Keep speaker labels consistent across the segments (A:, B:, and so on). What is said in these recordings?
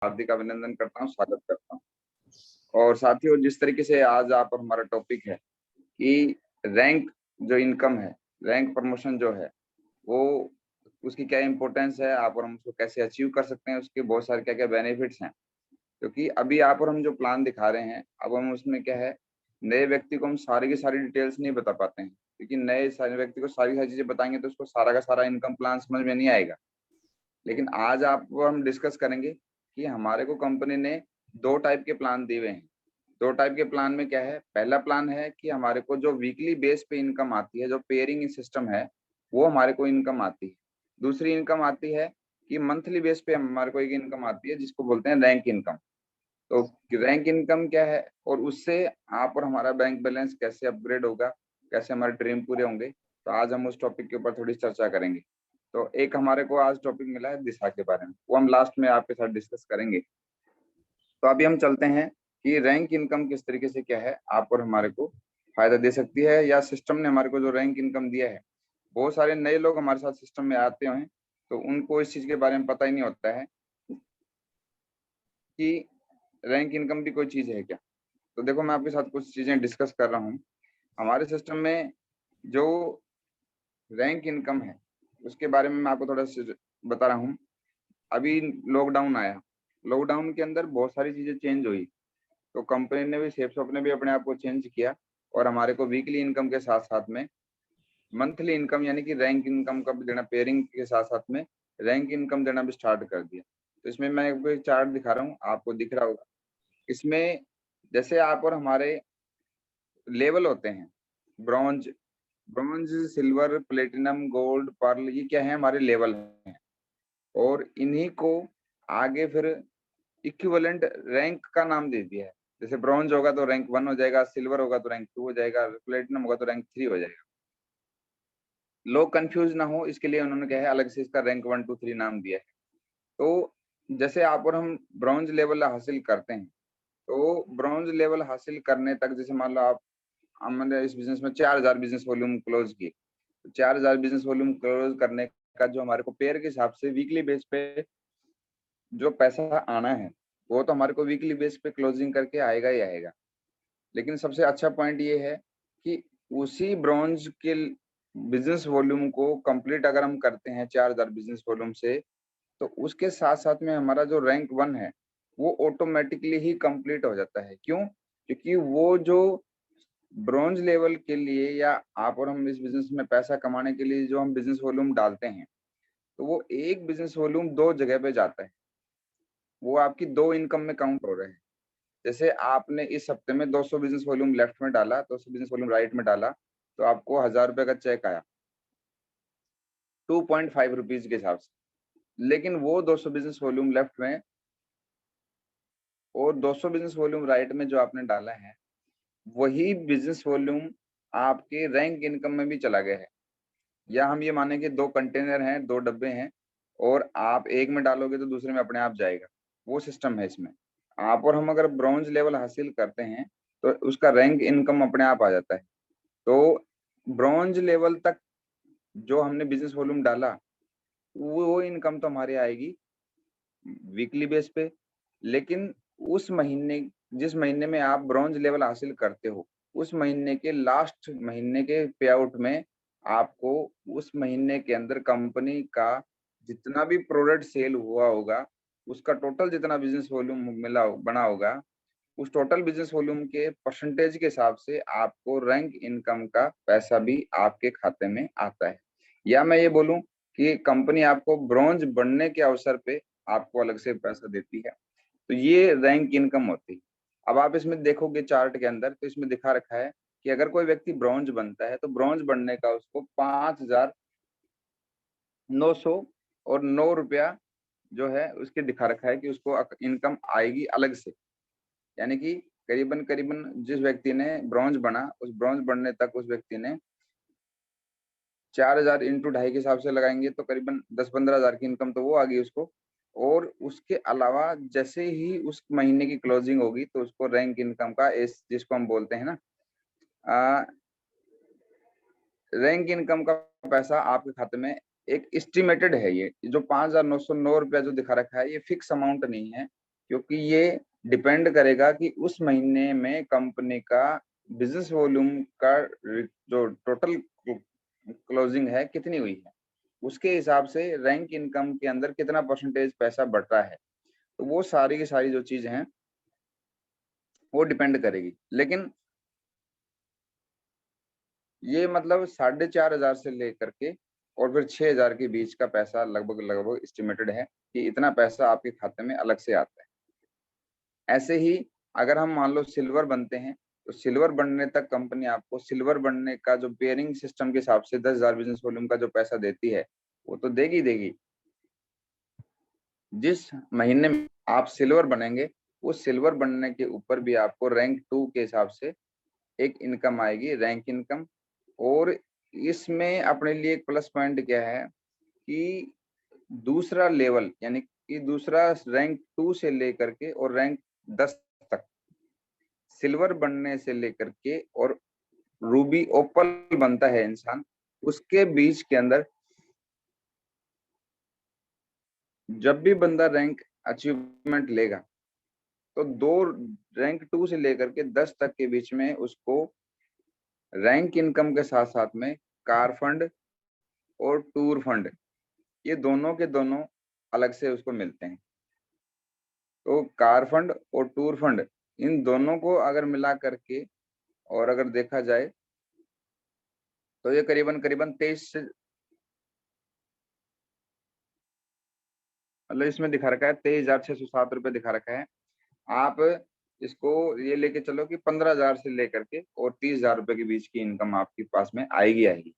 A: हार्दिक अभिनंदन करता हूँ, स्वागत करता हूँ। और साथियों, जिस तरीके से आज आप हमारा टॉपिक है कि रैंक जो इनकम है, रैंक प्रमोशन जो है, वो उसकी क्या इम्पोर्टेंस है, आप और हम उसको कैसे अचीव कर सकते हैं, उसके बहुत सारे क्या-क्या बेनिफिट्स हैं। क्योंकि अभी आप और हम जो प्लान दिखा रहे हैं, अब हम उसमें क्या है, नए व्यक्ति को हम सारी की सारी डिटेल्स नहीं बता पाते हैं, क्योंकि नए सारे व्यक्ति को सारी चीज़ें बताएँगे तो उसको सारा का सारा इनकम प्लान समझ में नहीं आएगा। लेकिन आज आपको हम डिस्कस करेंगे कि हमारे को कंपनी ने 2 टाइप के प्लान दिए हुए हैं। 2 टाइप के प्लान में क्या है, पहला प्लान है कि हमारे को जो वीकली बेस पे इनकम आती है, जो पेयरिंग सिस्टम है, वो हमारे को इनकम आती है। दूसरी इनकम आती है कि मंथली बेस पे हमारे को एक इनकम आती है जिसको बोलते हैं रैंक इनकम। तो रैंक इनकम क्या है और उससे आप और हमारा बैंक बैलेंस कैसे अपग्रेड होगा, कैसे हमारे ड्रीम पूरे होंगे, तो आज हम उस टॉपिक के ऊपर थोड़ी चर्चा करेंगे। तो एक हमारे को आज टॉपिक मिला है दिशा के बारे में, वो हम लास्ट में आपके साथ डिस्कस करेंगे। तो अभी हम चलते हैं कि रैंक इनकम किस तरीके से क्या है, आप और हमारे को फायदा दे सकती है, या सिस्टम ने हमारे को जो रैंक इनकम दिया है, बहुत सारे नए लोग हमारे साथ सिस्टम में आते हैं, तो उनको इस चीज के बारे में पता ही नहीं होता है कि रैंक इनकम भी कोई चीज है क्या। तो देखो, मैं आपके साथ कुछ चीजें डिस्कस कर रहा हूँ। हमारे सिस्टम में जो रैंक इनकम है, उसके बारे में मैं आपको थोड़ा सा बता रहा हूँ। अभी लॉकडाउन आया, लॉकडाउन के अंदर बहुत सारी चीजें चेंज हुई, तो कंपनी ने भी, सेफसॉफ्ट ने भी अपने आप को चेंज किया और हमारे को वीकली इनकम के साथ साथ में मंथली इनकम यानी कि रैंक इनकम का भी देना, पेयरिंग के साथ साथ में रैंक इनकम देना भी स्टार्ट कर दिया। तो इसमें मैं आपको एक चार्ट दिखा रहा हूँ, आपको दिख रहा होगा। इसमें जैसे आप और हमारे लेवल होते हैं, bronze bronze silver platinum gold pearl, ये क्या है, हमारे लेवल हैं। और इन्हीं को आगे फिर इक्विवेलेंट रैंक का नाम दे दिया है। जैसे ब्रॉन्ज होगा तो रैंक 1 हो जाएगा, सिल्वर होगा तो रैंक 2 हो जाएगा, प्लेटिनम होगा तो रैंक 3 हो जाएगा। लोग कंफ्यूज ना हो इसके लिए उन्होंने क्या है, अलग से इसका रैंक 1 2 3 नाम दिया है। तो जैसे आप और हम ब्रॉन्ज लेवल हासिल करते हैं, तो ब्रॉन्ज लेवल हासिल करने तक, जैसे मान लो आप, हमने इस बिजनेस में 4000 बिजनेस वॉल्यूम क्लोज किए, 4000 बिजनेस वॉल्यूम क्लोज करने का जो हमारे को पेयर के हिसाब से वीकली बेस पे जो पैसा आना है, वो तो हमारे को वीकली बेस पे क्लोजिंग करके आएगा ही आएगा। लेकिन सबसे अच्छा पॉइंट ये है कि उसी ब्रॉन्ज के बिजनेस वॉल्यूम को कंप्लीट अगर हम करते हैं 4000 बिजनेस वॉल्यूम से, तो उसके साथ साथ में हमारा जो रैंक 1 है, वो ऑटोमेटिकली ही कंप्लीट हो जाता है। क्यों? क्योंकि वो जो ब्रॉन्ज लेवल के लिए, या आप और हम इस बिजनेस में पैसा कमाने के लिए जो हम बिजनेस वॉल्यूम डालते हैं, तो वो एक बिजनेस वॉल्यूम 2 जगह पे जाता है। वो आपकी 2 इनकम में काउंट हो रहे हैं। जैसे आपने इस हफ्ते में 200 बिजनेस वॉल्यूम लेफ्ट में डाला, 200 बिजनेस वॉल्यूम राइट में डाला, तो आपको 1000 रुपए का चेक आया 2.5 रुपीज के हिसाब से। लेकिन वो 200 बिजनेस वॉल्यूम लेफ्ट में और 200 बिजनेस वॉल्यूम राइट में जो आपने डाला है, वही बिजनेस वॉल्यूम आपके रैंक इनकम में भी चला गया है। या हम ये माने कि 2 कंटेनर हैं, 2 डब्बे हैं, और आप एक में डालोगे तो दूसरे में अपने आप जाएगा। वो सिस्टम है इसमें। आप और हम अगर ब्रॉन्ज लेवल हासिल करते हैं, तो उसका रैंक इनकम अपने आप आ जाता है। तो ब्रॉन्ज लेवल तक जो हमने बिजनेस वॉल्यूम डाला, वो इनकम तो हमारी आएगी वीकली बेस पे। लेकिन उस महीने, जिस महीने में आप ब्रॉन्ज लेवल हासिल करते हो, उस महीने के लास्ट महीने के पे आउट में आपको उस महीने के अंदर कंपनी का जितना भी प्रोडक्ट सेल हुआ होगा, उसका टोटल जितना बिजनेस वॉल्यूम बना होगा, उस टोटल बिजनेस वॉल्यूम के परसेंटेज के हिसाब से आपको रैंक इनकम का पैसा भी आपके खाते में आता है। या मैं ये बोलूं कि कंपनी आपको ब्रॉन्ज बनने के अवसर पे आपको अलग से पैसा देती है। तो ये रैंक इनकम होती है। अब आप इसमें देखोगे चार्ट के अंदर, तो इसमें दिखा रखा है कि अगर कोई व्यक्ति ब्रॉन्ज बनता है, तो ब्रॉन्ज बनने का उसको 5,900 और 9 रुपया जो है उसके दिखा रखा है कि उसको इनकम आएगी अलग से। यानी कि करीबन करीबन जिस व्यक्ति ने ब्रॉन्ज बना, उस ब्रॉन्ज बनने तक उस व्यक्ति ने 4000 इंटू ढाई के हिसाब से लगाएंगे तो करीबन 10-15 हजार की इनकम तो वो आ गई उसको। और उसके अलावा जैसे ही उस महीने की क्लोजिंग होगी, तो उसको रैंक इनकम का, इस जिसको हम बोलते हैं ना, रैंक इनकम का पैसा आपके खाते में एक एस्टिमेटेड है। ये जो 5,909 रुपया जो दिखा रखा है, ये फिक्स अमाउंट नहीं है। क्योंकि ये डिपेंड करेगा कि उस महीने में कंपनी का बिजनेस वॉल्यूम का जो टोटल क्लोजिंग है कितनी हुई है, उसके हिसाब से रैंक इनकम के अंदर कितना परसेंटेज पैसा बढ़ रहा है। तो वो सारी की सारी जो चीज हैं वो डिपेंड करेगी। लेकिन ये मतलब 4,500 से लेकर के और फिर 6,000 के बीच का पैसा लगभग लगभग एस्टिमेटेड है कि इतना पैसा आपके खाते में अलग से आता है। ऐसे ही अगर हम मान लो सिल्वर बनते हैं, तो सिल्वर बनने तक कंपनी आपको सिल्वर बनने का जो पेयरिंग सिस्टम के हिसाब से 10,000 बिजनेस वॉल्यूम का जो पैसा देती है वो तो देगी देगी। जिस महीने में आप सिल्वर बनेंगे उस सिल्वर बनने के ऊपर भी आपको रैंक 2 के हिसाब से एक इनकम आएगी, रैंक इनकम। और इसमें अपने लिए एक प्लस पॉइंट क्या है कि दूसरा लेवल यानी कि दूसरा रैंक 2 से लेकर के और रैंक 10 तक, सिल्वर बनने से लेकर के और रूबी ओपल बनता है इंसान, उसके बीच के अंदर जब भी बंदा रैंक अचीवमेंट लेगा तो दो रैंक 2 से लेकर के 10 तक के बीच में उसको रैंक इनकम के साथ साथ में कार फंड और टूर फंड, ये दोनों के दोनों अलग से उसको मिलते हैं। तो कार फंड और टूर फंड इन दोनों को अगर मिला करके और अगर देखा जाए तो ये करीबन करीबन 23 से, मतलब इसमें दिखा रखा है 23,607 रुपये दिखा रखा है। आप इसको ये लेके चलो कि 15,000 से लेकर के और 30,000 रुपये के बीच की इनकम आपके पास में आएगी आएगी।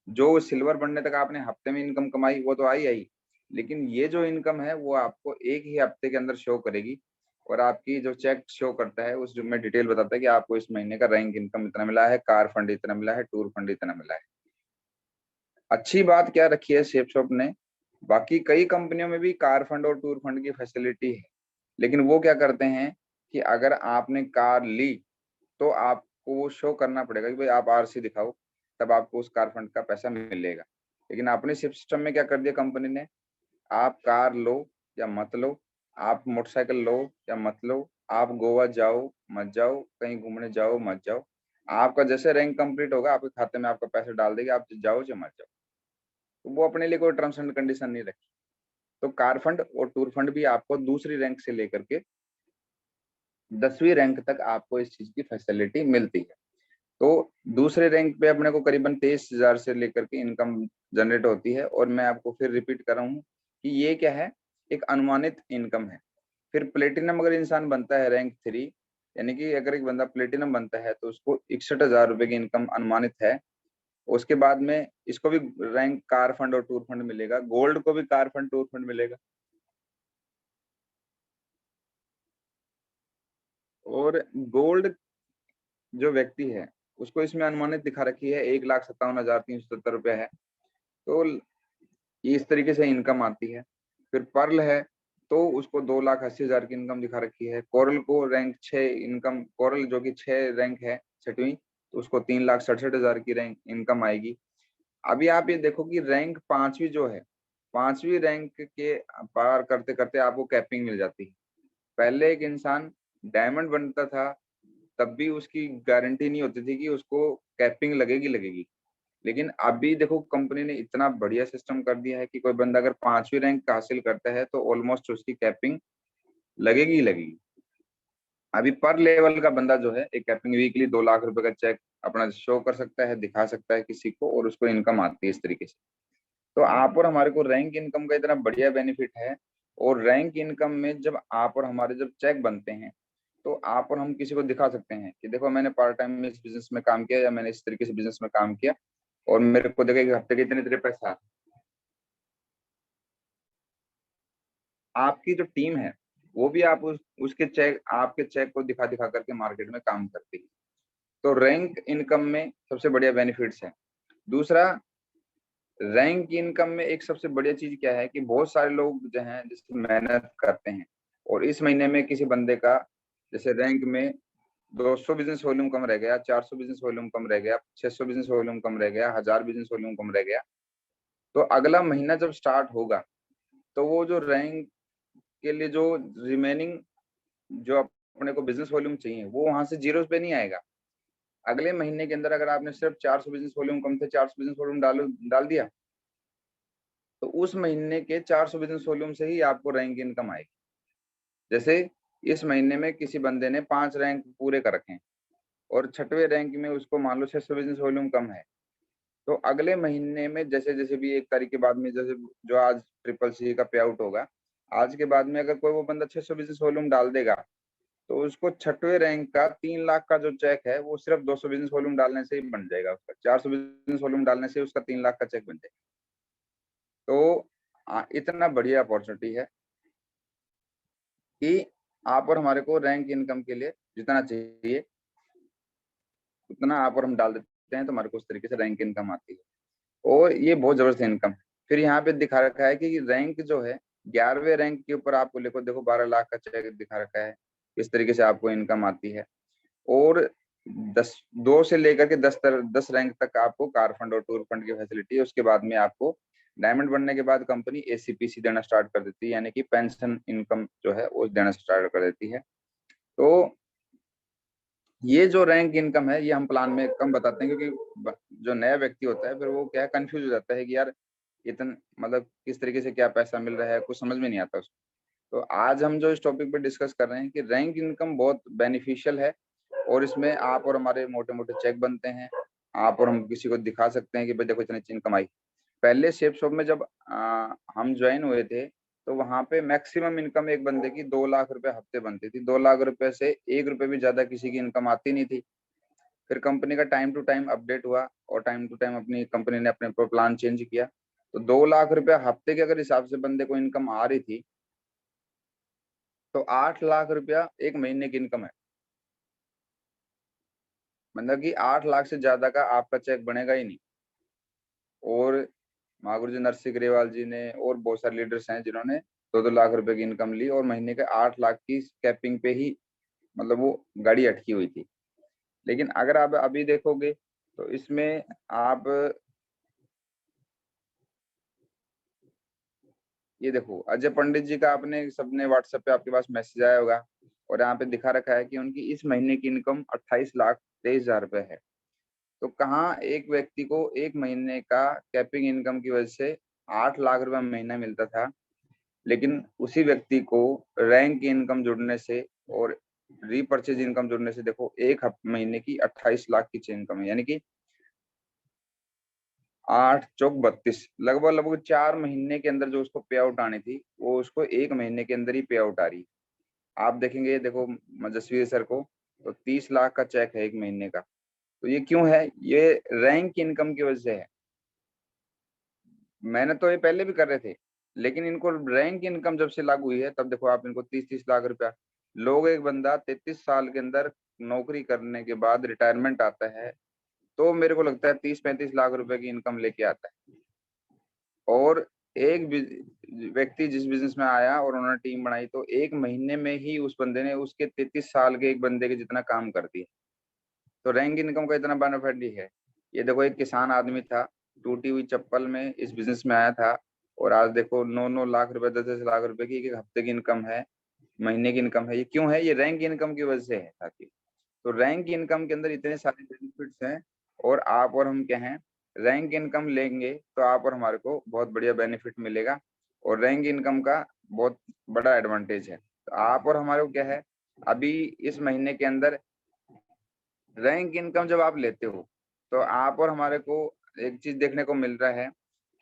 A: जो सिल्वर बनने तक आपने हफ्ते में इनकम कमाई वो तो आई आई, लेकिन ये जो इनकम है वो आपको एक ही हफ्ते के अंदर शो करेगी। और आपकी जो चेक शो करता है उस में डिटेल बताता है कि आपको इस महीने का रैंक इनकम इतना मिला है, कार फंड इतना मिला है, टूर फंड इतना मिला है। अच्छी बात क्या रखी है सेफ शॉप ने, बाकी कई कंपनियों में भी कार फंड और टूर फंड की फैसिलिटी है, लेकिन वो क्या करते हैं कि अगर आपने कार ली तो आपको वो शो करना पड़ेगा कि भाई आप आरसी दिखाओ, तब आपको उस कार फंड का पैसा मिलेगा। लेकिन अपने सिस्टम में क्या कर दिया कंपनी ने, आप कार लो या मत लो, आप मोटरसाइकिल लो या मत लो, आप गोवा जाओ मत जाओ, कहीं घूमने जाओ मत जाओ, आपका जैसे रैंक कंप्लीट होगा आपके खाते में आपका पैसा डाल देगी, आप जाओ या मत जाओ। तो वो अपने लिए कोई टर्म्स एंड कंडीशन नहीं रखी। तो कार फंड और टूर फंड भी आपको दूसरी रैंक से लेकर के 10वीं रैंक तक आपको इस चीज की फैसिलिटी मिलती है। तो दूसरे रैंक पे अपने को करीबन 23,000 से लेकर के इनकम जनरेट होती है। और मैं आपको फिर रिपीट कर रहा हूँ कि ये क्या है, एक अनुमानित इनकम है। फिर प्लेटिनम अगर इंसान बनता है रैंक 3, यानी कि अगर एक बंदा प्लेटिनम बनता है तो उसको 61,000 रुपए की इनकम अनुमानित है। उसके बाद में इसको भी रैंक कार फंड और टूर फंड मिलेगा, गोल्ड को भी कार फंड टूर फंड मिलेगा। और गोल्ड जो व्यक्ति है उसको इसमें अनुमानित दिखा रखी है 1,57,370 रुपये है। तो ये इस तरीके से इनकम आती है। फिर पर्ल है तो उसको 2,80,000 की इनकम दिखा रखी है। कोरल को रैंक 6 इनकम, कोरल जो कि 6 रैंक है 6वीं, तो उसको 3,67,000 की रैंक इनकम आएगी। अभी आप ये देखो कि रैंक 5वीं जो है, 5वीं रैंक के पार करते करते आपको कैपिंग मिल जाती है। पहले एक इंसान डायमंड बनता था तब भी उसकी गारंटी नहीं होती थी कि उसको कैपिंग लगेगी लगेगी। लेकिन अभी देखो कंपनी ने इतना बढ़िया सिस्टम कर दिया है कि कोई बंदा अगर 5वीं रैंक हासिल करता है तो ऑलमोस्ट उसकी कैपिंग लगेगी ही लगेगी। अभी पर लेवल का बंदा जो है एक कैपिंग वीकली 2 लाख रुपए का चेक अपना शो कर सकता है, दिखा सकता है किसी को, और उसको इनकम आती है इस तरीके से। तो आप और हमारे को रैंक इनकम का इतना बढ़िया बेनिफिट है। और रैंक इनकम में जब आप और हमारे जब चेक बनते हैं तो आप और हम किसी को दिखा सकते हैं कि देखो मैंने पार्ट टाइम में इस बिजनेस में काम किया या मैंने इस तरीके से बिजनेस में काम किया और मेरे को देखा कि हफ्ते के इतने इतने पैसा। आपकी जो टीम है वो भी आप उसके चेक, आपके चेक को दिखा दिखा करके मार्केट में काम करती है। तो रैंक इनकम में सबसे बढ़िया बेनिफिट्स है। दूसरा, रैंक इनकम में एक सबसे बढ़िया चीज क्या है कि बहुत सारे लोग जो हैं जैसे मेहनत करते हैं और इस महीने में किसी बंदे का जैसे रैंक में 200 बिजनेस वॉल्यूम कम रह गया, 400 बिजनेस वॉल्यूम कम रह गया, 600 बिजनेस वॉल्यूम कम रह गया, 1000 बिजनेस वॉल्यूम कम रह गया, तो अगला महीना जब स्टार्ट होगा तो वो जो रैंक के लिए जो रिमेनिंग जो अपने को बिजनेस वॉल्यूम चाहिए वो वहां से जीरो पे नहीं आएगा। अगले महीने के अंदर अगर आपने सिर्फ 400 बिजनेस वॉल्यूम कम थे, 400 बिजनेस वॉल्यूम डाल दिया, तो उस महीने के 400 बिजनेस वॉल्यूम से ही आपको रैंक इनकम आएगी। जैसे इस महीने में किसी बंदे ने 5 रैंक पूरे कर रखे हैं और 6वें रैंक में उसको मान लो 600 बिजनेस वॉल्यूम कम है, तो अगले महीने में जैसे जैसे भी 1 तारीख के बाद में, जैसे जो आज ट्रिपल सी का पे आउट होगा, आज के बाद में अगर कोई वो बंदा 600 बिजनेस वॉल्यूम डाल देगा, तो उसको 6वें रैंक का 3 लाख का जो चेक है वो सिर्फ 200 बिजनेस वॉल्यूम डालने से ही बन जाएगा उसका। 400 बिजनेस वॉल्यूम डालने से उसका 3 लाख का चेक बन जाएगा। तो इतना बढ़िया अपॉर्चुनिटी है कि आप और हमारे को रैंक इनकम के लिए जितना चाहिए उतना आप और हम डाल देते हैं, तो हमारे को उस तरीके से रैंक इनकम आती है और ये बहुत जबरदस्त इनकम। फिर यहाँ पे दिखा रखा है कि रैंक जो है 11वें रैंक के ऊपर आपको देखो 12 लाख का चेक दिखा रखा है। इस तरीके से आपको इनकम आती है और 2 से लेकर के 10 रैंक तक आपको कार फंड और टूर फंड की फैसिलिटी है। उसके बाद में आपको डायमंड बनने के बाद कंपनी एसीपीसी देना स्टार्ट कर देती है, यानी कि पेंशन इनकम जो है वो देना स्टार्ट कर देती है। तो ये जो रैंक इनकम है ये हम प्लान में कम बताते हैं, क्योंकि जो नया व्यक्ति होता है फिर वो क्या है, कंफ्यूज हो जाता है कि यार इतना मतलब किस तरीके से क्या पैसा मिल रहा है, कुछ समझ में नहीं आता उसको। तो आज हम जो इस टॉपिक पे डिस्कस कर रहे हैं कि रैंक इनकम बहुत बेनिफिशियल है और इसमें आप और हमारे मोटे मोटे चेक बनते हैं, आप और हम किसी को दिखा सकते हैं कि भाई देखो इतनी इनकम आई। पहले शेप शॉप में जब हम ज्वाइन हुए थे तो वहां पे मैक्सिमम इनकम एक बंदे की 2 लाख रुपए हफ्ते बनती थी। 2 लाख रुपए से 1 रुपए भी ज्यादा किसी की इनकम आती नहीं थी। फिर कंपनी का टाइम टू टाइम अपडेट हुआ और टाइम टू टाइम अपनी कंपनी ने अपने प्लान चेंज किया। तो 2 लाख रुपए हफ्ते के अगर हिसाब से बंदे को इनकम आ रही थी, तो 8 लाख रुपया एक महीने की इनकम है। मतलब कि 8 लाख से ज्यादा का आपका चेक बनेगा ही नहीं। और महागुरु जी नरसिंह ग्रेवाल जी ने और बहुत सारे लीडर्स हैं जिन्होंने 2-2 लाख रुपए की इनकम ली और महीने के 8 लाख की कैपिंग पे ही मतलब वो गाड़ी अटकी हुई थी। लेकिन अगर आप अभी देखोगे तो इसमें आप ये देखो अजय पंडित जी का आपने सबने व्हाट्सएप पे आपके पास मैसेज आया होगा और यहाँ पे दिखा रखा है कि उनकी इस महीने की इनकम 28,23,000 रुपए है। तो कहाँ एक व्यक्ति को एक महीने का कैपिंग इनकम की वजह से 8 लाख रुपए महीना मिलता था, लेकिन उसी व्यक्ति को रैंक इनकम जुड़ने से और रीपर्चेज इनकम जुड़ने से देखो एक महीने की 28 लाख की इनकम है, यानी कि 8 चौक 32, लगभग लगभग 4 महीने के अंदर जो उसको पे आउट आनी थी वो उसको 1 महीने के अंदर ही पे आउट आ रही। आप देखेंगे देखो मजस्वी सर को तो 30 लाख का चेक है एक महीने का। तो ये क्यों है? ये रैंक इनकम की वजह से है। मेहनत तो ये पहले भी कर रहे थे, लेकिन इनको रैंक इनकम जब से लागू हुई है तब देखो आप इनको 30-30 लाख रुपया। लोग एक बंदा 33 साल के अंदर नौकरी करने के बाद रिटायरमेंट आता है तो मेरे को लगता है 30-35 लाख रुपए की इनकम लेके आता है। और एक व्यक्ति जिस बिजनेस में आया और उन्होंने टीम बनाई तो एक महीने में ही उस बंदे ने उसके 33 साल के एक बंदे के जितना काम कर दिया। तो रैंक इनकम का इतना बेनिफिट भी है। ये देखो एक किसान आदमी था, टूटी हुई चप्पल में इस बिजनेस में आया था और आज देखो 9-9 लाख रुपए 10-10 लाख रुपए की एक हफ्ते की इनकम है, महीने की इनकम है। ये क्यों है? ये रैंक इनकम की वजह से है साथी। तो रैंक इनकम के अंदर इतने सारे बेनिफिट्स हैं और आप और हम क्या हैं, रैंक इनकम लेंगे तो आप और हमारे को बहुत बढ़िया बेनिफिट मिलेगा और रैंक इनकम का बहुत बड़ा एडवांटेज है। तो आप और हमारे को क्या है, अभी इस महीने के अंदर रैंक इनकम जब आप लेते हो तो आप और हमारे को एक चीज देखने को मिल रहा है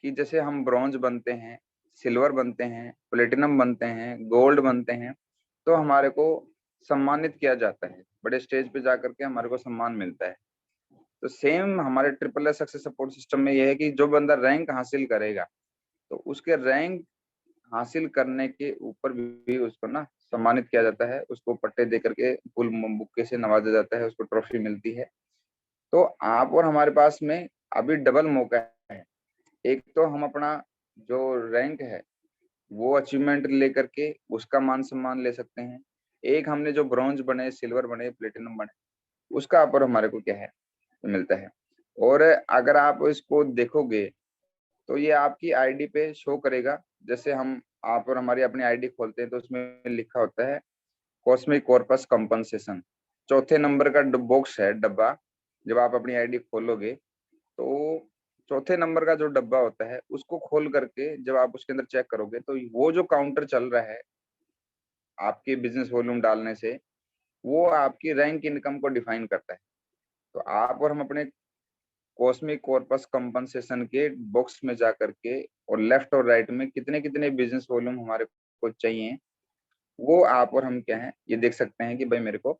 A: कि जैसे हम ब्रॉन्ज बनते हैं, सिल्वर बनते हैं, प्लेटिनम बनते हैं, गोल्ड बनते हैं, तो हमारे को सम्मानित किया जाता है, बड़े स्टेज पे जाकर के हमारे को सम्मान मिलता है। तो सेम हमारे triple S success support system में ये है कि जो बंदा रैंक हासिल करेगा तो उसके रैंक हासिल करने के ऊपर भी उसको ना सम्मानित किया जाता है, उसको पट्टे दे करके फुल बुक्के से नवाजा जाता है, उसको ट्रॉफी मिलती है। तो आप और हमारे पास में अभी डबल मौका है। एक तो हम अपना जो रैंक है वो अचीवमेंट लेकर के उसका मान सम्मान ले सकते हैं। एक हमने जो ब्रॉन्ज बने, सिल्वर बने, प्लेटिनम बने, उसका पर हमारे को क्या है मिलता है। और अगर आप इसको देखोगे तो ये आपकी आईडी पे शो करेगा। जैसे हम आप और हमारी अपनी आईडी खोलते हैं तो उसमें लिखा होता है कॉस्मिक कॉर्पस कंपनसेशन। चौथे नंबर का बॉक्स है, डब्बा। जब आप अपनी आईडी खोलोगे तो चौथे नंबर का जो डब्बा होता है उसको खोल करके जब आप उसके अंदर चेक करोगे तो वो जो काउंटर चल रहा है आपके बिजनेस वॉल्यूम डालने से, वो आपकी रैंक इनकम को डिफाइन करता है। तो आप और हम अपने कॉस्मिक कॉर्पस कंपनसेशन के बॉक्स में जा करके और लेफ्ट और राइट में कितने कितने बिजनेस वॉल्यूम हमारे को चाहिए, वो आप और हम क्या है ये देख सकते हैं कि भाई मेरे को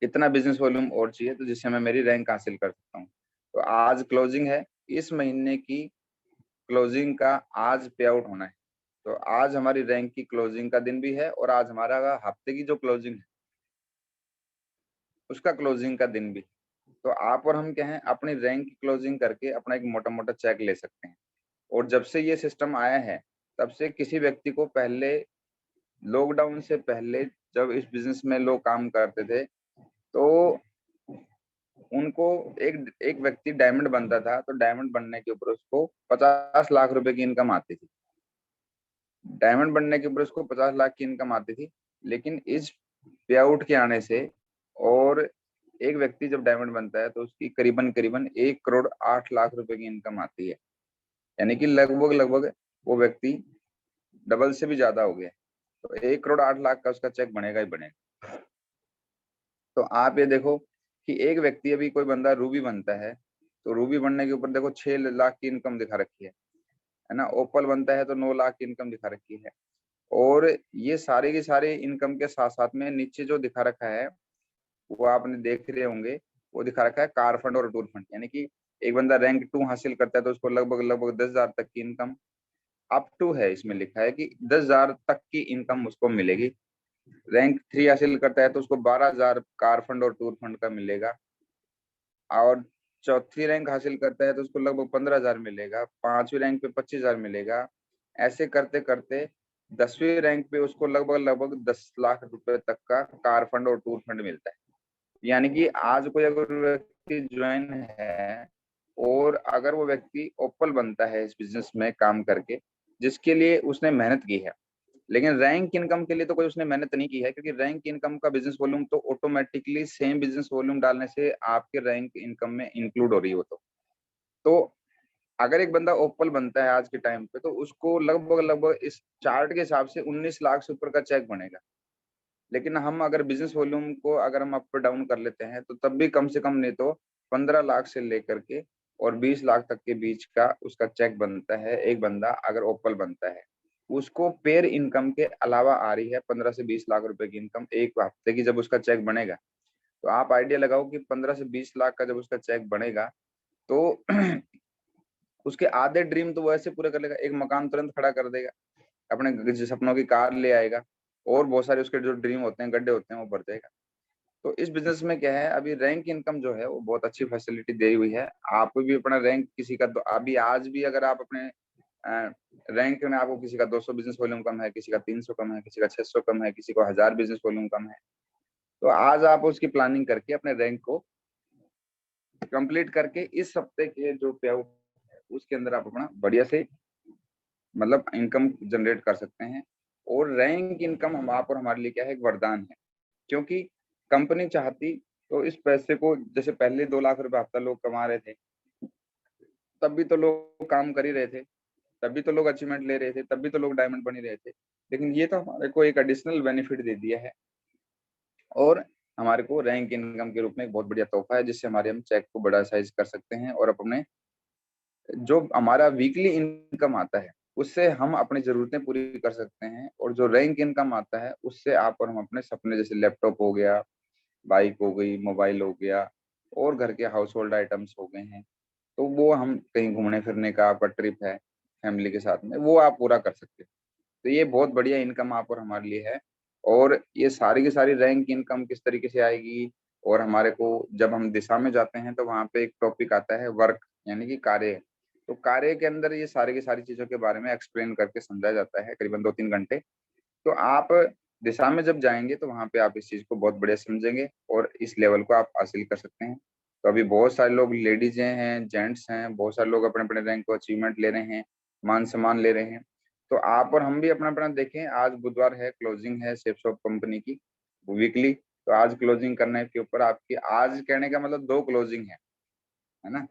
A: कितना बिजनेस वॉल्यूम और चाहिए तो जिससे मैं मेरी रैंक हासिल कर सकता हूँ। तो आज क्लोजिंग है, इस महीने की क्लोजिंग का आज पे आउट होना है। तो आज हमारी रैंक की क्लोजिंग का दिन भी है और आज हमारा हफ्ते की जो क्लोजिंग है उसका क्लोजिंग का दिन भी। तो आप और हम क्या है अपनी रैंक की क्लोजिंग करके अपना एक मोटा मोटा चेक ले सकते हैं। और जब से ये सिस्टम आया है तब से किसी व्यक्ति को पहले, लॉकडाउन से पहले जब इस बिजनेस में लोग काम करते थे तो उनको एक एक व्यक्ति डायमंड बनता था तो डायमंड बनने के ऊपर उसको 50 लाख रुपए की इनकम आती थी। डायमंड बनने के ऊपर उसको 50 लाख की इनकम आती थी। लेकिन इस पे आउट के आने से और एक व्यक्ति जब डायमंड बनता है तो उसकी करीबन करीबन 1 करोड़ 8 लाख रुपए की इनकम आती है। यानी कि लगभग लगभग वो व्यक्ति डबल से भी ज्यादा हो गया। तो 1 करोड़ 8 लाख का उसका चेक बनेगा ही बनेगा। तो आप ये देखो कि एक व्यक्ति, अभी कोई बंदा रूबी बनता है तो रूबी बनने के ऊपर देखो 6 लाख की इनकम दिखा रखी है ना। ओपल बनता है तो 9 लाख की इनकम दिखा रखी है। और ये सारे के सारे इनकम के साथ साथ में नीचे जो दिखा रखा है वो आपने देख रहे होंगे, वो दिखा रखा है कार फंड और टूर फंड। यानी कि एक बंदा रैंक 2 हासिल करता है तो उसको लगभग लगभग 10,000 तक की इनकम, अप टू है इसमें लिखा है कि 10,000 तक की इनकम उसको मिलेगी। रैंक 3 हासिल करता है तो उसको 12,000 कार फंड और टूर फंड का मिलेगा। और चौथी रैंक हासिल करता है तो उसको लगभग 15,000 मिलेगा। 5वीं रैंक पे 25,000 मिलेगा। ऐसे करते करते 10वीं रैंक पे उसको लगभग लगभग 10 लाख रुपए तक का कार फंड और टूर फंड मिलता है। यानी कि आज कोई अगर व्यक्ति ज्वाइन है और अगर वो व्यक्ति ओपल बनता है इस बिजनेस में काम करके, जिसके लिए उसने मेहनत की है, लेकिन रैंक इनकम के लिए तो कोई उसने मेहनत नहीं की है, क्योंकि रैंक इनकम का बिजनेस वॉल्यूम तो ऑटोमेटिकली सेम बिजनेस वॉल्यूम डालने से आपके रैंक इनकम में इंक्लूड हो रही हो। तो अगर एक बंदा ओपल बनता है आज के टाइम पे तो उसको लगभग लगभग इस चार्ट के हिसाब से 19 लाख से ऊपर का चेक बनेगा। लेकिन हम अगर बिजनेस वॉल्यूम को अगर हम अप डाउन कर लेते हैं तो तब भी कम से कम नहीं तो 15 लाख से लेकर के और 20 लाख तक के बीच का उसका चेक बनता है। एक बंदा अगर ओपल बनता है उसको पेयर इनकम के अलावा आ रही है 15 से 20 लाख रुपए की इनकम एक हफ्ते की जब उसका चेक बनेगा। तो आप आइडिया लगाओ कि 15 से 20 लाख का जब उसका चेक बनेगा तो उसके आधे ड्रीम तो वो ऐसे पूरे कर लेगा, एक मकान तुरंत खड़ा कर देगा, अपने सपनों की कार ले आएगा और बहुत सारे उसके जो ड्रीम होते हैं, गड्ढे होते हैं, वो भर जाएगा। तो इस बिजनेस में क्या है, अभी रैंक इनकम जो है वो बहुत अच्छी फैसिलिटी दी हुई है। आप भी अपना रैंक किसी का अभी आज भी अगर आप अपने रैंक में आपको किसी का 200 बिजनेस वॉल्यूम कम है, किसी का 300 कम है, किसी का 600 कम है, किसी को 1000 बिजनेस वॉल्यूम कम है, तो आज आप उसकी प्लानिंग करके अपने रैंक को कंप्लीट करके इस हफ्ते के जो पे आउट है उसके अंदर आप अपना बढ़िया से मतलब इनकम जनरेट कर सकते हैं। और रैंक इनकम हम आप और हमारे लिए क्या है, एक वरदान है। क्योंकि कंपनी चाहती तो इस पैसे को, जैसे पहले 2 लाख रुपए हफ्ता लोग कमा रहे थे तब भी तो लोग काम कर ही रहे थे, तब भी तो लोग अचीवमेंट ले रहे थे, तब भी तो लोग डायमंड बन ही रहे थे। लेकिन ये तो हमारे को एक एडिशनल बेनिफिट दे दिया है और हमारे को रैंक इनकम के रूप में एक बहुत बढ़िया तोहफा है, जिससे हमारे हम चेक को बड़ा साइज कर सकते हैं और अपने जो हमारा वीकली इनकम आता है उससे हम अपनी जरूरतें पूरी कर सकते हैं। और जो रैंक इनकम आता है उससे आप और हम अपने सपने, जैसे लैपटॉप हो गया, बाइक हो गई, मोबाइल हो गया और घर के हाउस होल्ड आइटम्स हो गए हैं, तो वो हम कहीं घूमने फिरने का आपका ट्रिप है फैमिली के साथ में, वो आप पूरा कर सकते हो। तो ये बहुत बढ़िया इनकम आप और हमारे लिए है। और ये सारी की सारी रैंक इनकम किस तरीके से आएगी, और हमारे को जब हम दिशा में जाते हैं तो वहाँ पे एक टॉपिक आता है वर्क, यानी कि कार्य। तो कार्य के अंदर ये सारी की सारी चीजों के बारे में एक्सप्लेन करके समझाया जाता है करीबन 2-3 घंटे। तो आप दिशा में जब जाएंगे तो वहाँ पे आप इस चीज को बहुत बढ़िया समझेंगे और इस लेवल को आप हासिल कर सकते हैं। तो अभी बहुत सारे लोग, लेडीज हैं, जेंट्स हैं, बहुत सारे लोग अपने अपने रैंक को अचीवमेंट ले रहे हैं, मान सम्मान ले रहे हैं। तो आप और हम भी अपना अपना देखें। आज बुधवार है, क्लोजिंग है सेफ शॉप कंपनी की वीकली, तो आज क्लोजिंग करने के ऊपर आपकी, आज कहने का मतलब 2 क्लोजिंग है ना।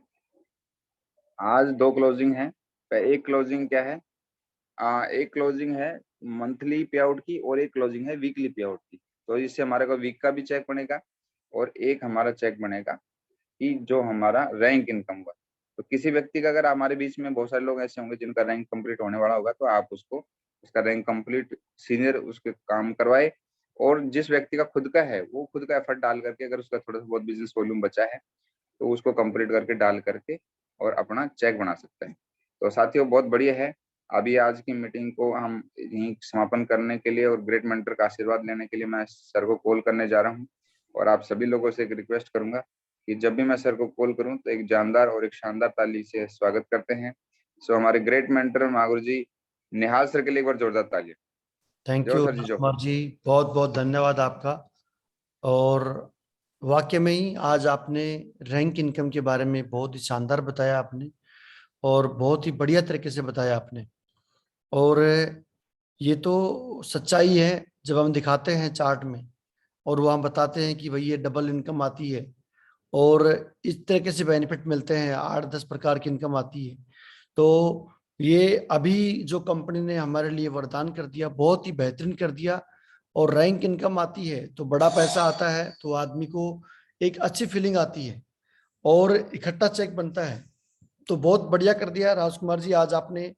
A: आज 2 क्लोजिंग है। एक क्लोजिंग क्या है, एक क्लोजिंग है मंथली पे आउट की और एक क्लोजिंग है वीकली पे आउट की। तो इससे हमारे को वीक का भी चेक बनेगा और एक हमारा चेक बनेगा कि जो हमारा रैंक इनकम हुआ। तो किसी व्यक्ति का, अगर हमारे बीच में बहुत सारे लोग ऐसे होंगे जिनका रैंक कंप्लीट होने वाला होगा, तो आप उसको उसका रैंक कंप्लीट सीनियर उसके काम करवाए। और जिस व्यक्ति का खुद का है, वो खुद का एफर्ट डाल करके, अगर उसका थोड़ा सा बहुत बिजनेस वॉल्यूम बचा है तो उसको कंप्लीट करके डाल करके और अपना चेक बना सकते हैं। तो साथियों बहुत बढ़िया है। अभी आज की मीटिंग को हम यहीं समापन करने के लिए और ग्रेट मेंटर का आशीर्वाद लेने के लिए मैं सर को कॉल करने जा रहा हूँ। और आप सभी लोगों से एक रिक्वेस्ट करूंगा कि जब भी मैं सर को कॉल करूं तो एक जानदार और एक शानदार ताली से स्वागत करते हैं। सो हमारे ग्रेट मेंटर महागुरु जी निहाल सर के लिए एक बार जोरदार ताली।
B: थैंक
A: जो
B: यू
A: सर जी जो।
B: राजकुमार जी, बहुत बहुत धन्यवाद आपका। और वाकई में ही आज आपने रैंक इनकम के बारे में बहुत ही शानदार बताया आपने, और बहुत ही बढ़िया तरीके से बताया आपने। और ये तो सच्चाई है, जब हम दिखाते हैं चार्ट में और वो हम बताते हैं कि भाई ये डबल इनकम आती है और इस तरीके से बेनिफिट मिलते हैं, 8-10 प्रकार की इनकम आती है। तो ये अभी जो कंपनी ने हमारे लिए वरदान कर दिया, बहुत ही बेहतरीन कर दिया। और रैंक इनकम आती है तो बड़ा पैसा आता है, तो आदमी को एक अच्छी फीलिंग आती है और इकट्ठा चेक बनता है। तो बहुत बढ़िया कर दिया राजकुमार जी, आज आपने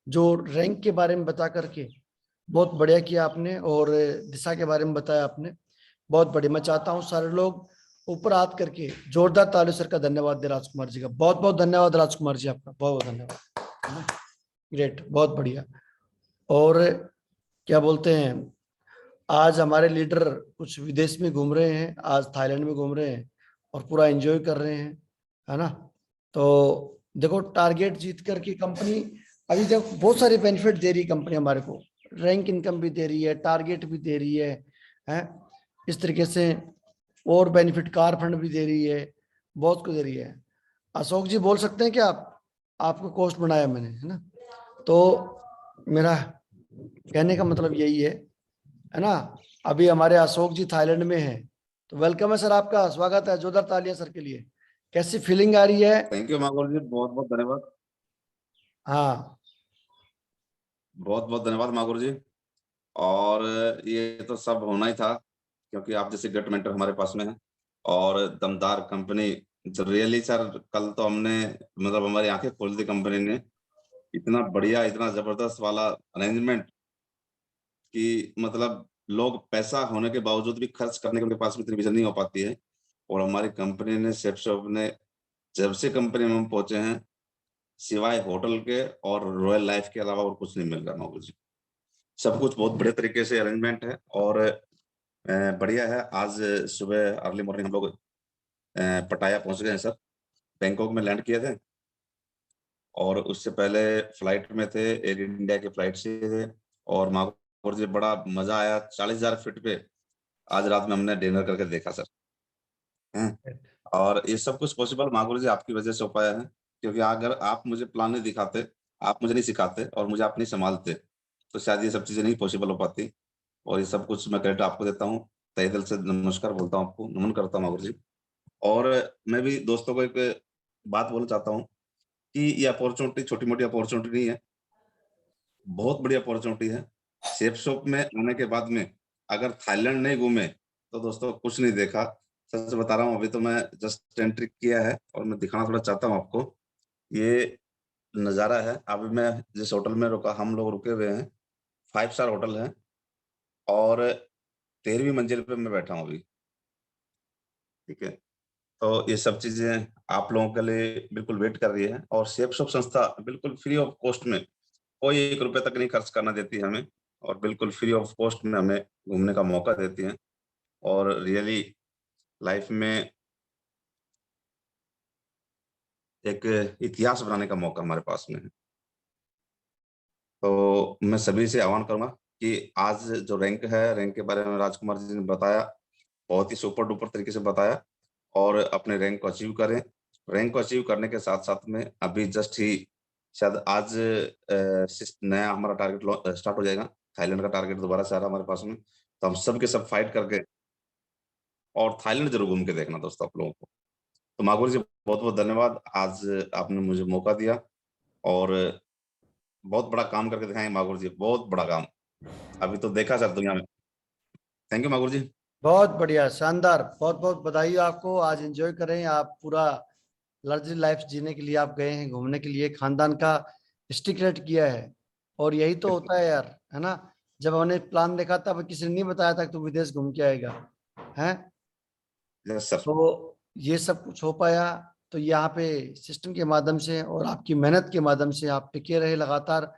B: जो रैंक के बारे में बता करके बहुत बढ़िया किया आपने, और दिशा के बारे में बताया आपने, बहुत बढ़िया। मैं चाहता हूँ सारे लोग ऊपर हाथ करके जोरदार ताली सर का धन्यवाद दे राजकुमार जी का। बहुत बहुत धन्यवाद राजकुमार जी, आपका बहुत बहुत धन्यवाद। ग्रेट, बहुत बढ़िया। और क्या बोलते हैं, आज हमारे लीडर कुछ विदेश में घूम रहे हैं, आज थाईलैंड में घूम रहे हैं और पूरा एंजॉय कर रहे हैं, है ना। तो देखो, टारगेट जीत करके कंपनी अभी तक बहुत सारे बेनिफिट दे रही है कंपनी हमारे को, रैंक इनकम भी दे रही है, टारगेट भी दे रही है इस तरीके से। और बेनिफिट कार फंड भी दे रही है, बहुत कुछ दे रही है। अशोक जी बोल सकते हैं कि आपको कॉस्ट बढ़ाया मैंने, है ना। तो मेरा कहने का मतलब यही है ना। अभी हमारे अशोक जी थाईलैंड में हैं, तो वेलकम है सर, आपका स्वागत है। जोरदार तालियां सर के लिए। कैसी फीलिंग आ रही है?
C: थैंक यू मागोल जी, बहुत बहुत धन्यवाद।
B: हाँ,
C: बहुत बहुत धन्यवाद मागुर जी। और ये तो सब होना ही था, क्योंकि आप जैसे ग्रेट मेंटर हमारे पास में है और दमदार कंपनी। रियली सर, कल तो हमने मतलब हमारी आंखें खोल दी कंपनी ने। इतना बढ़िया, इतना जबरदस्त वाला अरेंजमेंट कि मतलब लोग पैसा होने के बावजूद भी खर्च करने के उनके पास में इतनी विजन नहीं हो पाती है। और हमारी कंपनी ने, सेफ शॉप ने, जब से कंपनी में हम पहुंचे हैं, सिवाय होटल के और रॉयल लाइफ के अलावा और कुछ नहीं मिल रहा मागुर जी। सब कुछ बहुत बढ़िया तरीके से अरेंजमेंट है और बढ़िया है। आज सुबह अर्ली मॉर्निंग हम लोग पटाया पहुंच गए हैं सर। बैंकॉक में लैंड किए थे और उससे पहले फ्लाइट में थे, एयर इंडिया के फ्लाइट से थे। और मागुर जी बड़ा मजा आया, 40,000 फीट पे आज रात में हमने डिनर करके देखा सर। हैं? और ये सब कुछ पॉसिबल मागुर जी आपकी वजह से हो पाया है, क्योंकि अगर आप मुझे प्लान नहीं दिखाते, आप मुझे नहीं सिखाते और मुझे आप नहीं संभालते, तो शायद ये सब चीजें नहीं पॉसिबल हो पाती। और ये सब कुछ मैं क्रेडिट आपको देता हूँ। तहे दिल से नमस्कार बोलता हूँ, आपको नमन करता हूँ मागुर जी। और मैं भी दोस्तों को एक बात बोलना चाहता हूँ कि ये अपॉर्चुनिटी छोटी मोटी अपॉर्चुनिटी नहीं है, बहुत बड़ी अपॉर्चुनिटी है। सेफ शॉप में आने के बाद में अगर थाईलैंड नहीं घूमे तो दोस्तों कुछ नहीं देखा। सच बता रहा हूँ, अभी तो मैं जस्ट एंट्री किया है और मैं दिखाना थोड़ा चाहता हूँ आपको। ये नज़ारा है। अभी मैं जिस होटल में रुका, हम लोग रुके हुए हैं, 5 स्टार होटल है और 13वीं मंजिल पे मैं बैठा हूँ अभी। ठीक है, तो ये सब चीजें आप लोगों के लिए बिल्कुल वेट कर रही है। और सेफ शॉप संस्था बिल्कुल फ्री ऑफ कॉस्ट में, कोई 1 रुपए तक नहीं खर्च करना देती है हमें, और बिल्कुल फ्री ऑफ कॉस्ट में हमें घूमने का मौका देती है। और रियली लाइफ में एक इतिहास बनाने का मौका हमारे पास में है। तो मैं सभी से आह्वान करूंगा कि आज जो रैंक है, रैंक के बारे में राजकुमार जी ने बताया, बहुत ही सुपर डुपर तरीके से बताया। और अपने रैंक को अचीव करें। रैंक को अचीव करने के साथ साथ में अभी जस्ट ही शायद आज नया हमारा टारगेट स्टार्ट हो जाएगा। थाईलैंड का टारगेट दोबारा से आ रहा है हमारे पास में, तो हम सब के सब फाइट करके और थाईलैंड जरूर घूम के देखना दोस्तों आप लोगों को। तो मागुर जी बहुत बहुत धन्यवाद, आज आपने मुझे मौका दिया और बहुत बड़ा काम करके दिखाएंगे मागुर जी, बहुत बड़ा काम अभी तो देखा सर दुनिया में। थैंक यू मागुर जी।
B: बहुत बढ़िया, शानदार, बहुत बहुत बधाई हो आपको। आज एंजॉय करें, आप पूरा लग्जरी लाइफ जीने के लिए आप गए हैं, घूमने के लिए, खानदान का स्टिक रेट किया है। और यही तो होता है यार, है ना। जब हमने प्लान देखा था, किसी ने नहीं बताया था कि तू विदेश घूम के आएगा, है।
C: Yes sir.
B: तो ये सब कुछ हो पाया तो यहाँ पे सिस्टम के माध्यम से और आपकी मेहनत के माध्यम से आप टिके रहे लगातार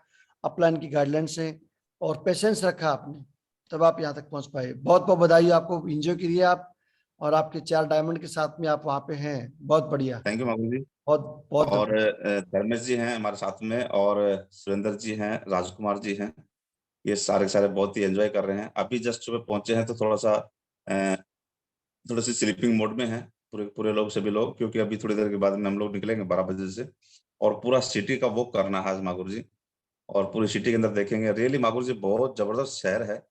B: अपलाइन की गाइडलाइन से, और पेशेंस रखा आपने, तब आप यहाँ तक पहुंच पाए। बहुत बहुत बधाई आपको, एंजॉय करिए आप, और आपके 4 डायमंड के साथ में आप वहाँ पे हैं। बहुत बढ़िया,
C: थैंक यू मागुर जी।
B: बहुत बहुत
C: और
B: धन्यवाद।
C: धर्मेश जी हैं हमारे साथ में, और सुरेंद्र जी हैं, राजकुमार जी हैं, ये सारे के सारे बहुत ही एंजॉय कर रहे हैं। अभी जस्ट सुबह पहुंचे हैं तो थोड़ा सा थोड़ा सी स्लीपिंग मोड में है पूरे पूरे लोग, सभी लोग, क्योंकि अभी थोड़ी देर के बाद में हम लोग निकलेंगे 12 बजे से, और पूरा सिटी का वॉक करना है आज मागुर जी, और पूरी सिटी के अंदर देखेंगे। रियली मागुर जी बहुत जबरदस्त शहर है,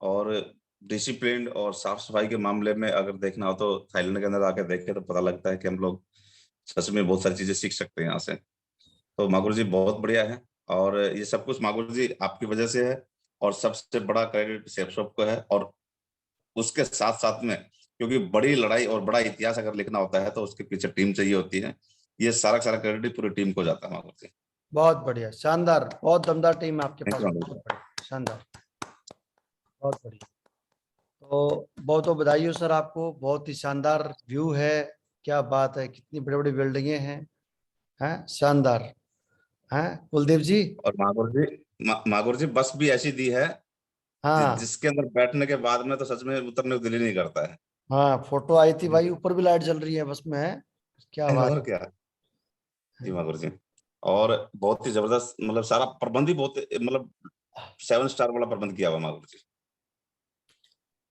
C: और डिसिप्लिन और साफ सफाई के मामले में अगर देखना हो तो थाईलैंड के अंदर आके देखे तो पता लगता है कि हम लोग सच में बहुत सारी चीजें सीख सकते हैं यहाँ से। तो मागुर जी बहुत बढ़िया है, और ये सब कुछ मागुर जी आपकी वजह से है, और सबसे बड़ा क्रेडिट सेफ शॉप को है, और उसके साथ साथ में, क्योंकि बड़ी लड़ाई और बड़ा इतिहास अगर लिखना होता है तो उसके पीछे टीम चाहिए होती है, ये सारा का सारा क्रेडिट पूरी टीम को जाता है मागुर जी।
B: बहुत बढ़िया, शानदार, बहुत दमदार टीम है आपके
C: थैंक
B: पास,
C: यू मागुर
B: बहुत
C: जी।
B: बढ़िया, शानदार, बहुत बढ़िया। तो बहुत बहुत बधाई हो सर आपको, बहुत ही शानदार व्यू है। क्या बात है, कितनी बड़ी बड़ी बिल्डिंगें हैं, शानदार। हैं कुलदीप जी।
C: और मागुर जी बस भी ऐसी दी है
B: हाँ
C: जिसके अंदर बैठने के बाद में तो सच में उतरने को दिल ही नहीं करता है।
B: हाँ, फोटो आई थी भाई, ऊपर भी लाइट जल रही है बस में, है। क्या बात
C: और क्या। जी
B: है।
C: मागुर जी। और बहुत ही जबरदस्त, मतलब सारा प्रबंध ही बहुत, मतलब 7 स्टार वाला प्रबंध किया हुआ मागुर जी।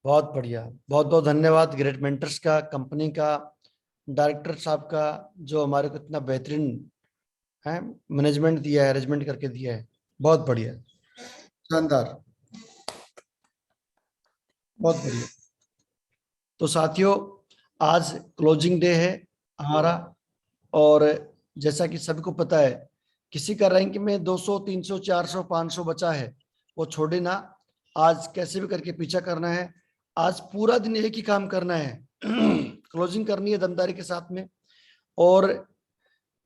B: बहुत बढ़िया, बहुत बहुत धन्यवाद ग्रेट मेंटर्स का, कंपनी का, डायरेक्टर साहब का, जो हमारे को इतना बेहतरीन है मैनेजमेंट दिया है, अरेंजमेंट करके दिया है। बहुत बढ़िया, शानदार, बहुत बढ़िया। तो साथियों, आज क्लोजिंग डे है हमारा, और जैसा कि सभी को पता है, किसी का रैंक में 200 300 400 500 बचा है, वो छोड़े ना। आज कैसे भी करके पीछा करना है, आज पूरा दिन एक ही काम करना है क्लोजिंग करनी है दमदारी के साथ में, और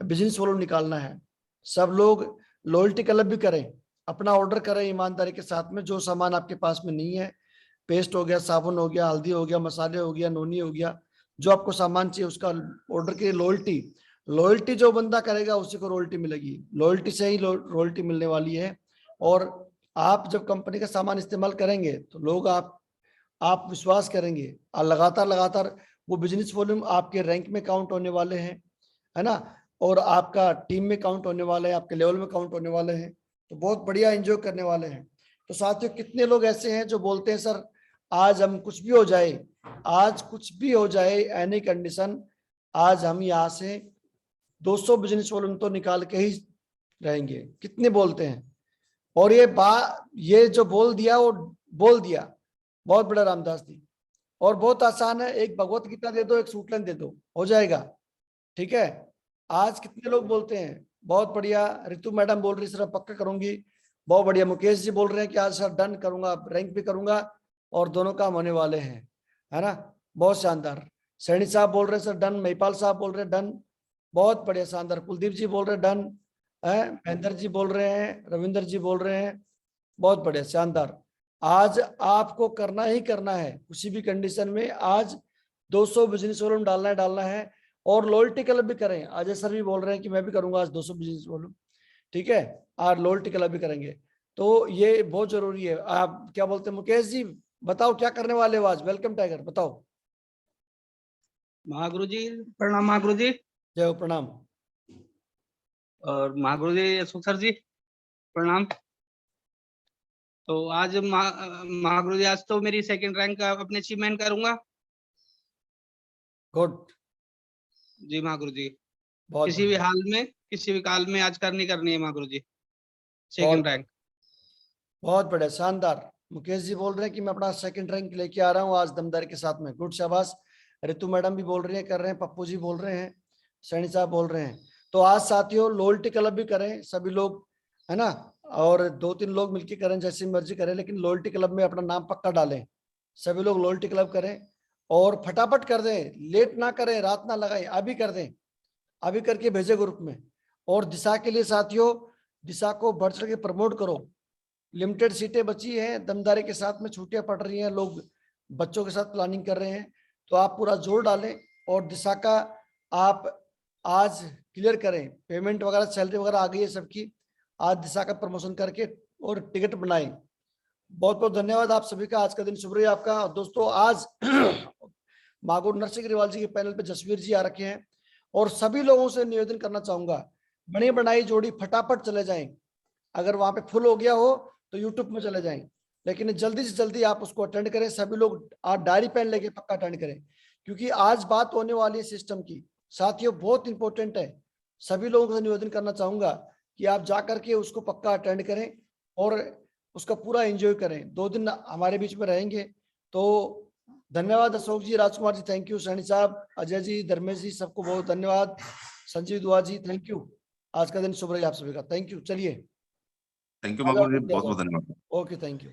B: बिजनेस वॉल्यूम निकालना है। सब लोग लॉयल्टी क्लब भी करें, अपना ऑर्डर करें ईमानदारी के साथ में। जो सामान आपके पास में नहीं है, पेस्ट हो गया, साबुन हो गया, हल्दी हो गया, मसाले हो गया, नोनी हो गया, जो आपको सामान चाहिए उसका ऑर्डर के लॉयल्टी, लॉयल्टी जो बंदा करेगा उसी को रॉयल्टी मिलेगी, लॉयल्टी से ही रॉयल्टी मिलने वाली है। और आप जब कंपनी का सामान इस्तेमाल करेंगे तो लोग आप विश्वास करेंगे, और लगातार लगातार वो बिजनेस वॉल्यूम आपके रैंक में काउंट होने वाले हैं, है ना, और आपका टीम में काउंट होने वाले हैं, आपके लेवल में काउंट होने वाले हैं। तो बहुत बढ़िया एंजॉय करने वाले हैं। तो साथियों, कितने लोग ऐसे हैं जो बोलते हैं सर आज हम कुछ भी हो जाए, आज कुछ भी हो जाए, एनी कंडीशन, आज हम यहाँ से 200 बिजनेस वॉल्यूम तो निकाल के ही रहेंगे। कितने बोलते हैं, और ये जो बोल दिया वो बोल दिया, बहुत बड़ा रामदास जी। और बहुत आसान है, एक भगवत गीता दे दो, एक सूटलन दे दो, हो जाएगा। ठीक है, आज कितने लोग बोलते हैं, बहुत बढ़िया। रितु मैडम बोल रही सर पक्का करूंगी, बहुत बढ़िया। मुकेश जी बोल रहे हैं कि आज सर डन करूंगा, रैंक भी करूंगा, और दोनों काम होने वाले हैं, है ना, बहुत शानदार। सैनी साहब बोल रहे हैं सर डन, महिपाल साहब बोल रहे हैं डन, बहुत बढ़िया, शानदार। कुलदीप जी बोल रहे हैं डन है, महेंद्र जी बोल रहे हैं, रविंदर जी बोल रहे हैं, बहुत बढ़िया, शानदार। आज आपको करना ही करना है, किसी भी कंडीशन में आज 200 बिजनेस वॉल्यूम डालना है। और लॉयल्टी क्लब भी करें, अजय सर भी बोल रहे हैं कि मैं भी करूंगा आज 200 बिजनेस वॉल्यूम, ठीक है, और लॉयल्टी क्लब भी करेंगे। तो ये बहुत जरूरी है। आप क्या बोलते हैं मुकेश जी, बताओ क्या करने वाले हो आज? वेलकम टाइगर, बताओ।
D: महागुरु जी प्रणाम। महागुरु जी
B: जय हो, प्रणाम।
D: और महागुरु जी अशोक सर जी प्रणाम। तो आज महागुरु जी आज तो मेरी सेकंड रैंक अपने अचीवमेंट करूंगा।
B: गुड,
D: जी महागुरु जी।
B: बहुत
D: किसी भी
B: बढ़िया।
D: हाल में, किसी भी काल में आज करनी है महागुरु जी, सेकंड रैंक।
B: बहुत बढ़िया, शानदार। मुकेश जी बोल रहे हैं कि मैं अपना सेकंड रैंक लेके आ रहा हूँ आज दमदारी के साथ में। गुड, शाबाश। रितु मैडम भी बोल रही है, कर रहे हैं। पप्पू जी बोल रहे हैं, सैनी साहब बोल रहे हैं। तो आज साथियों लॉयल्टी क्लब भी करें सभी लोग, है ना, और 2-3 लोग मिलकर करें, जैसी मर्जी करें, लेकिन लॉयल्टी क्लब में अपना नाम पक्का डालें। सभी लोग लॉयल्टी क्लब करें और फटाफट कर दें, लेट ना करें, रात ना लगाएं, अभी कर दें, अभी करके भेजे ग्रुप में। और दिशा के लिए साथियों, दिशा को बढ़ चढ़ के प्रमोट करो। लिमिटेड सीटें बची हैं, दमदारी के साथ में छुट्टियां पड़ रही हैं, लोग बच्चों के साथ प्लानिंग कर रहे हैं, तो आप पूरा जोर डालें और दिशा का आप आज क्लियर करें। पेमेंट वगैरह, सैलरी वगैरह आ गई है सबकी, आज दिशा का प्रमोशन करके और टिकट बनाएं। बहुत बहुत धन्यवाद आप सभी का, आज का दिन शुभ रहे आपका। और दोस्तों आज मागुर नरसिंह ग्रेवाल जी के पैनल पे जसवीर जी आ रखे हैं, और सभी लोगों से निवेदन करना चाहूंगा, बनी बनाई जोड़ी फटाफट चले जाएं। अगर वहां पे फुल हो गया हो तो यूट्यूब में चले जाएं, लेकिन जल्दी से जल्दी आप उसको अटेंड करें। सभी लोग आज डायरी पेन लेके पक्का अटेंड करें, क्योंकि आज बात होने वाली है सिस्टम की। साथियों बहुत इंपॉर्टेंट है, सभी लोगों से निवेदन करना चाहूंगा कि आप जा करके उसको पक्का अटेंड करें और उसका पूरा एंजॉय करें। 2 दिन हमारे बीच में रहेंगे। तो धन्यवाद अशोक जी, राजकुमार जी थैंक यू, सैनी साहब, अजय जी, धर्मेश जी, सबको बहुत धन्यवाद। संजीव दुआ जी थैंक यू। आज का दिन शुभ रहे आप सभी का, थैंक यू। चलिए
C: थैंक यू मागुरु जी, बहुत बहुत धन्यवाद।
B: Okay, thank you.